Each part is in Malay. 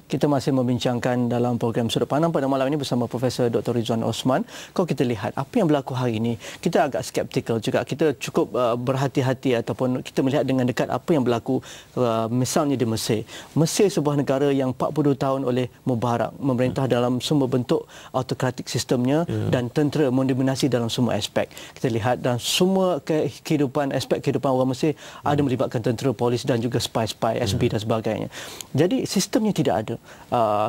Kita masih membincangkan dalam program Sudut Pandang pada malam ini bersama Profesor Dr. Rizwan Osman. Kalau kita lihat apa yang berlaku hari ini, kita agak skeptikal juga. Kita cukup berhati-hati ataupun kita melihat dengan dekat apa yang berlaku misalnya di Mesir. Mesir sebuah negara yang 42 tahun oleh Mubarak memerintah dalam semua bentuk autokratik sistemnya dan tentera mendominasi dalam semua aspek. Kita lihat dalam semua kehidupan, aspek kehidupan orang Mesir ada melibatkan tentera, polis dan juga spy-spy, SB dan sebagainya. Jadi sistemnya tidak ada.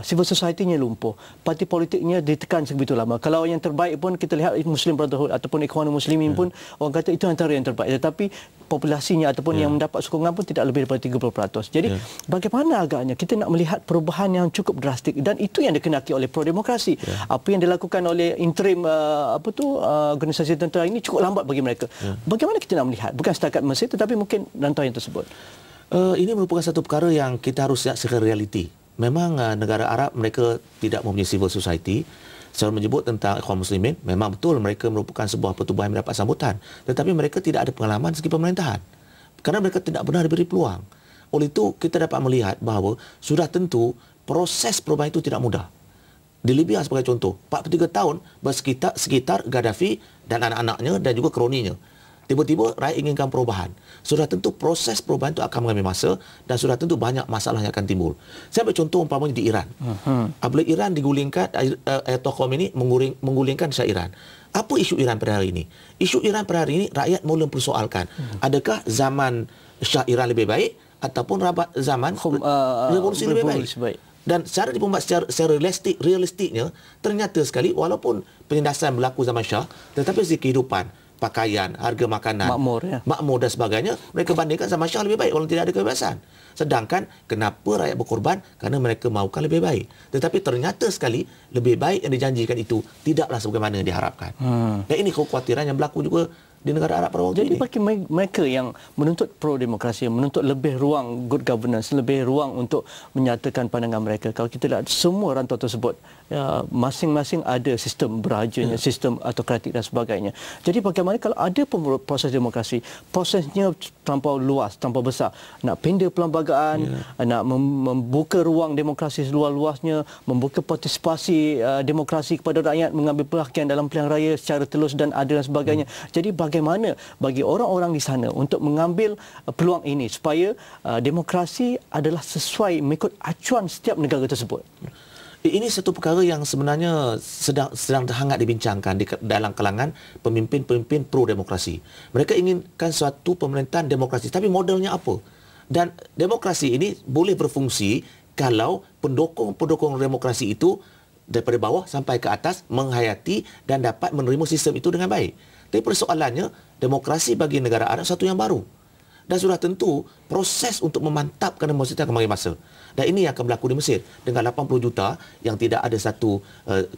Civil society-nya lumpuh. Parti politiknya ditekan sebegitu lama. Kalau yang terbaik pun kita lihat Muslim Brotherhood ataupun Ikhwanul Muslimin pun orang kata itu antara yang terbaik. Tetapi populasinya ataupun yang mendapat sokongan pun tidak lebih daripada 30%. Jadi bagaimana agaknya kita nak melihat perubahan yang cukup drastik dan itu yang dikenaki oleh pro-demokrasi. Apa yang dilakukan oleh interim organisasi tentera ini cukup lambat bagi mereka. Bagaimana kita nak melihat? Bukan setakat Mesir tetapi mungkin rantau yang tersebut. Ini merupakan satu perkara yang kita harus lihat secara realiti. Memang negara Arab mereka tidak mempunyai civil society. Saya menyebut tentang Ikhwan Muslimin, memang betul mereka merupakan sebuah pertubuhan yang mendapat sambutan. Tetapi mereka tidak ada pengalaman segi pemerintahan. Kerana mereka tidak pernah diberi peluang. Oleh itu, kita dapat melihat bahawa sudah tentu proses perubahan itu tidak mudah. Di Libya sebagai contoh, 43 tahun bersekitar Gaddafi dan anak-anaknya dan juga kroninya. Tiba-tiba rakyat inginkan perubahan. Sudah tentu proses perubahan itu akan mengambil masa dan sudah tentu banyak masalah yang akan timbul. Saya ambil contoh umpamanya di Iran. Apabila Iran digulingkan, Ayatollah Khomeini menggulingkan Shah Iran. Apa isu Iran pada hari ini? Isu Iran pada hari ini rakyat mula mempersoalkan. Adakah zaman Shah Iran lebih baik ataupun zaman revolusi lebih baik? Dan secara dibuat secara realistiknya, ternyata sekali walaupun penindasan berlaku zaman Shah, tetapi segi kehidupan, pakaian, harga makanan, makmur dan sebagainya, mereka bandingkan zaman Shah lebih baik walaupun tidak ada kebebasan. Sedangkan kenapa rakyat berkorban? Kerana mereka mahukan lebih baik. Tetapi ternyata sekali lebih baik yang dijanjikan itu tidaklah sebagaimana yang diharapkan. Dan ini kekhawatiran yang berlaku juga di negara Arab pada waktu ini. Jadi bagi mereka yang menuntut pro-demokrasi, menuntut lebih ruang good governance, lebih ruang untuk menyatakan pandangan mereka, kalau kita lihat semua rantau tersebut, masing-masing ada sistem berajanya, sistem autokratik dan sebagainya. Jadi bagaimana kalau ada proses demokrasi, prosesnya terlampau luas, terlampau besar, nak pindah perlembagaan, nak membuka ruang demokrasi seluas-luasnya, membuka partisipasi demokrasi kepada rakyat, mengambil perhatian dalam pilihan raya secara telus dan adil dan sebagainya. Jadi bagaimana bagi orang-orang di sana untuk mengambil peluang ini supaya demokrasi adalah sesuai mengikut acuan setiap negara tersebut? Ini satu perkara yang sebenarnya sedang hangat dibincangkan dalam kalangan pemimpin-pemimpin pro-demokrasi. Mereka inginkan suatu pemerintahan demokrasi, tapi modelnya apa? Dan demokrasi ini boleh berfungsi kalau pendukung-pendukung demokrasi itu daripada bawah sampai ke atas menghayati dan dapat menerima sistem itu dengan baik. Tapi persoalannya, demokrasi bagi negara Arab satu yang baru. Dan sudah tentu proses untuk memantapkan demokrasi akan mengambil masa. Dan ini yang akan berlaku di Mesir. Dengan 80 juta yang tidak ada satu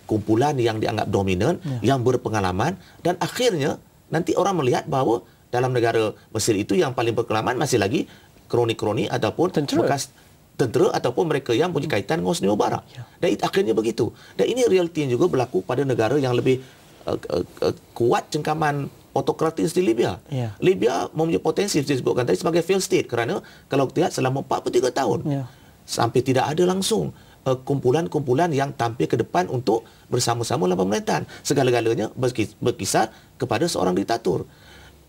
kumpulan yang dianggap dominan, yang berpengalaman. Dan akhirnya nanti orang melihat bahawa dalam negara Mesir itu yang paling berpengalaman masih lagi kroni-kroni ataupun bekas tentera ataupun mereka yang punya kaitan dengan Hosni Mubarak. Dan akhirnya begitu. Dan ini realiti yang juga berlaku pada negara yang lebih kuat cengkaman autokratis di Libya. Libya mempunyai potensi disebutkan tadi sebagai failed state kerana kalau kita lihat selama 43 tahun sampai tidak ada langsung kumpulan-kumpulan yang tampil ke depan untuk bersama-sama dalam pemerintahan. Segala-galanya berkisar kepada seorang diktator.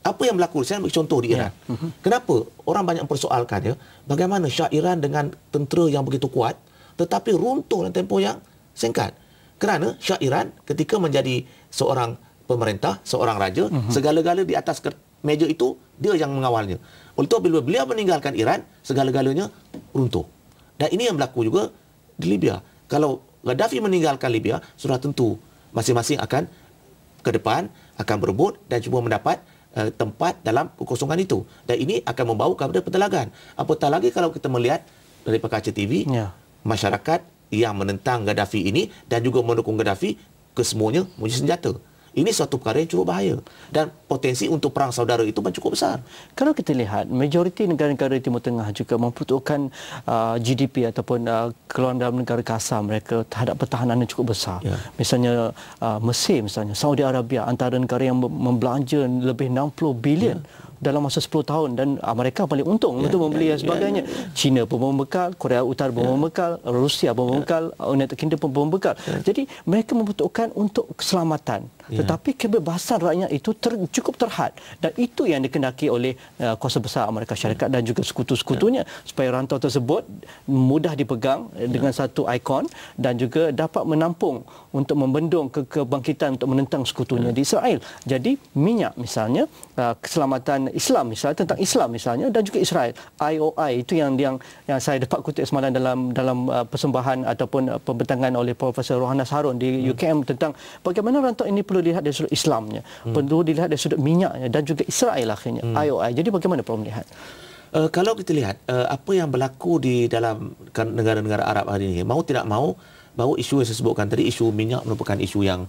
Apa yang berlaku? Saya ambil contoh di Iran. Kenapa orang banyak mempersoalkan bagaimana Shah Iran dengan tentera yang begitu kuat tetapi runtuh dalam tempoh yang singkat? Kerana Shah Iran ketika menjadi seorang pemerintah, seorang raja, segala-gala di atas meja itu dia yang mengawalnya. Oleh itu bila beliau meninggalkan Iran, segala-galanya runtuh. Dan ini yang berlaku juga di Libya. Kalau Gaddafi meninggalkan Libya, sudah tentu masing-masing akan ke depan, akan berebut dan cuba mendapat tempat dalam kekosongan itu. Dan ini akan membawa kepada pertelagan. Apatah lagi kalau kita melihat dari kaca TV, masyarakat yang menentang Gaddafi ini dan juga mendukung Gaddafi kesemuanya mempunyai senjata. Ini suatu perkara yang cukup bahaya. Dan potensi untuk perang saudara itu pun cukup besar. Kalau kita lihat, majoriti negara-negara Timur Tengah juga memperuntukkan GDP ataupun keluaran dalam negara kasar mereka terhadap pertahanan yang cukup besar. Ya. Misalnya Mesir, misalnya Saudi Arabia, antara negara yang membelanja lebih 60 bilion dalam masa 10 tahun, dan mereka paling untung untuk membeli dan sebagainya. China pun membekal, Korea Utara pun membekal, Rusia pun membekal, United Kingdom pun membekal. Jadi mereka membutuhkan untuk keselamatan. Tetapi kebebasan rakyat itu cukup terhad, dan itu yang dikendaki oleh kuasa besar Amerika Syarikat dan juga sekutu-sekutunya, supaya rantau tersebut mudah dipegang dengan satu ikon dan juga dapat menampung untuk membendung kebangkitan untuk menentang sekutunya di Israel. Jadi minyak misalnya, keselamatan Islam misalnya, tentang Islam misalnya, dan juga Israel. IOI itu yang saya dapat kutip semalam dalam persembahan ataupun pembentangan oleh Profesor Rohanas Harun di UKM tentang bagaimana rantau ini perlu dilihat dari sudut Islamnya, perlu dilihat dari sudut minyaknya dan juga Israel akhirnya, IOI. Jadi bagaimana Prof melihat? Kalau kita lihat apa yang berlaku di dalam negara-negara Arab hari ini, mau tidak mau, bahawa isu yang saya sebutkan tadi, isu minyak merupakan isu yang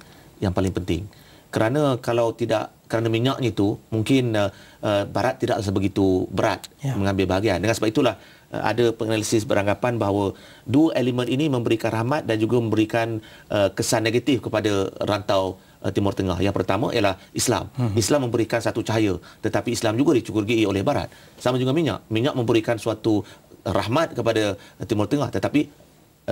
paling penting. Kerana kalau tidak, kerana minyaknya itu mungkin Barat tidak sebegitu berat mengambil bahagian. Dengan sebab itulah ada penganalisis beranggapan bahawa dua elemen ini memberikan rahmat dan juga memberikan kesan negatif kepada rantau Timur Tengah. Yang pertama ialah Islam. Islam memberikan satu cahaya, tetapi Islam juga dicurigai oleh Barat. Sama juga minyak. Minyak memberikan suatu rahmat kepada Timur Tengah, tetapi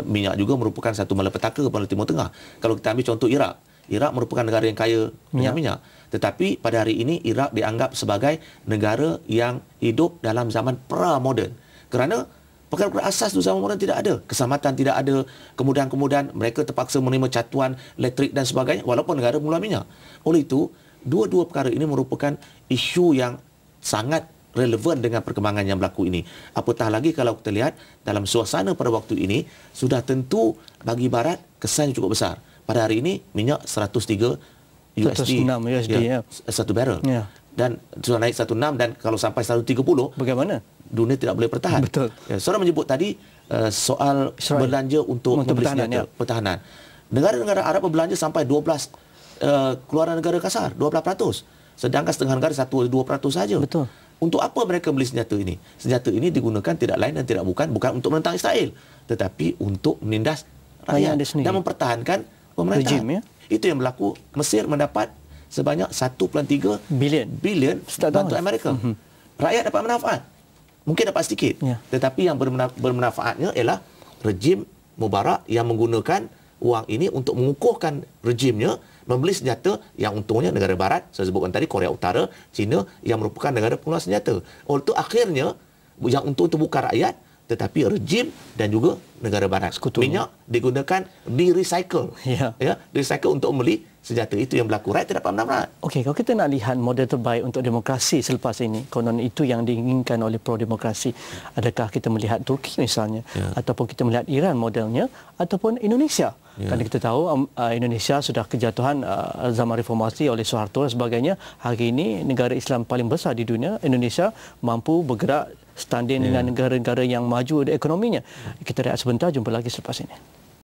minyak juga merupakan satu malapetaka kepada Timur Tengah. Kalau kita ambil contoh Iraq. Iraq merupakan negara yang kaya dengan minyak. Tetapi pada hari ini Iraq dianggap sebagai negara yang hidup dalam zaman pra-moden. Kerana perkara-perkara asas tu zaman moden tidak ada. Keselamatan tidak ada. Kemudahan-kemudahan mereka terpaksa menerima catuan elektrik dan sebagainya walaupun negara mula minyak. Oleh itu, dua-dua perkara ini merupakan isu yang sangat relevan dengan perkembangan yang berlaku ini. Apatah lagi kalau kita lihat dalam suasana pada waktu ini, sudah tentu bagi Barat kesannya cukup besar. Pada hari ini minyak 103 USD, 106 USD satu barrel. Dan sudah naik 106, dan kalau sampai 130, bagaimana? Dunia tidak boleh bertahan. Betul. Saudara menyebut tadi soal belanja untuk membeli senjata pertahanan. Negara-negara Arab berbelanja sampai 12 keluaran negara kasar, 12%. Sedangkan setengah negara 1-2% saja. Betul. Untuk apa mereka beli senjata ini? Senjata ini digunakan tidak lain dan tidak bukan untuk menentang Israel, tetapi untuk menindas rakyat dan mempertahankan pemerintahan. Rejim, itu yang berlaku. Mesir mendapat sebanyak 1.3 bilion bantuan Amerika. Rakyat dapat manfaat. Mungkin dapat sedikit. Tetapi yang bermanfaatnya ialah rejim Mubarak yang menggunakan wang ini untuk mengukuhkan rejimnya, membeli senjata yang untungnya negara Barat, saya sebutkan tadi Korea Utara, China yang merupakan negara pengeluar senjata. Oleh itu akhirnya yang untung itu bukan rakyat, tetapi rejim dan juga negara Barat. Minyak digunakan di-recycle. Di-recycle untuk membeli senjata. Itu yang berlaku. Rakyat tidak dapat manfaat. Okey, kalau kita nak lihat model terbaik untuk demokrasi selepas ini, konon itu yang diinginkan oleh pro-demokrasi. Adakah kita melihat Turki misalnya, ataupun kita melihat Iran modelnya, ataupun Indonesia? Kerana kita tahu Indonesia sudah kejatuhan zaman reformasi oleh Soeharto dan sebagainya. Hari ini negara Islam paling besar di dunia, Indonesia mampu bergerak standing dengan negara-negara yang maju ekonominya. Kita lihat sebentar, jumpa lagi selepas ini.